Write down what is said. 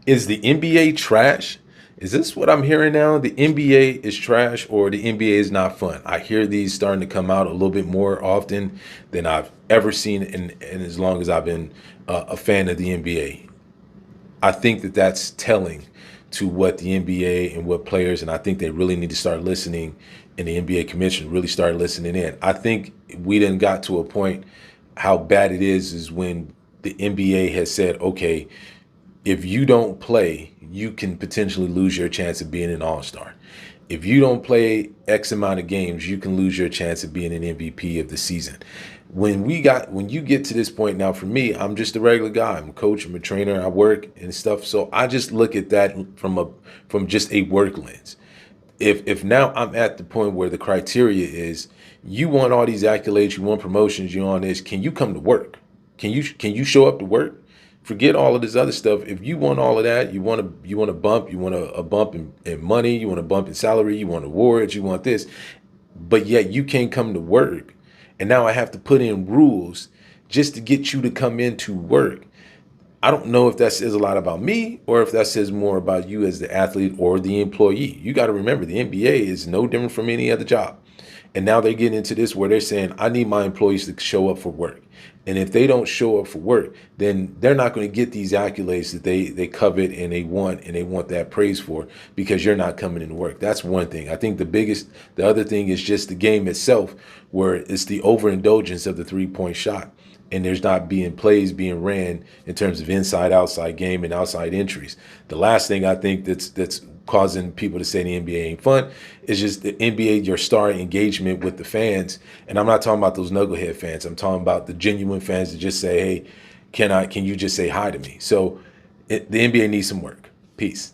Is the NBA trash? Is this what I'm hearing now? The NBA is trash or the NBA is not fun? I hear these starting to come out a little bit more often than I've ever seen in as long as I've been a fan of the NBA. I think that that's telling to what the NBA and what players, and I think they really need to start listening, and the NBA commission really start listening in. I think we done got to a point how bad it is when the NBA has said, okay, if you don't play, you can potentially lose your chance of being an all-star. If you don't play X amount of games, you can lose your chance of being an MVP of the season. When you get to this point now, for me, I'm just a regular guy. I'm a coach, I'm a trainer, I work and stuff. So I just look at that from just a work lens. If now I'm at the point where the criteria is you want all these accolades, you want promotions, you want this, can you come to work? Can you show up to work? Forget all of this other stuff. If you want all of that, you want a bump, you want a bump in money, you want a bump in salary, you want awards, you want this, but yet you can't come to work. And now I have to put in rules just to get you to come into work. I don't know if that says a lot about me or if that says more about you as the athlete or the employee. You got to remember the NBA is no different from any other job. And now they're getting into this where they're saying, I need my employees to show up for work. And if they don't show up for work, then they're not going to get these accolades that they covet and they want that praise for because you're not coming into work. That's one thing. I think the other thing is just the game itself, where it's the overindulgence of the 3-point shot. And there's not being plays being ran in terms of inside outside game and outside entries. The last thing I think that's causing people to say the NBA ain't fun is just the NBA, your star engagement with the fans. And I'm not talking about those knucklehead fans. I'm talking about the genuine fans that just say, hey, can you just say hi to me? So the NBA needs some work. Peace.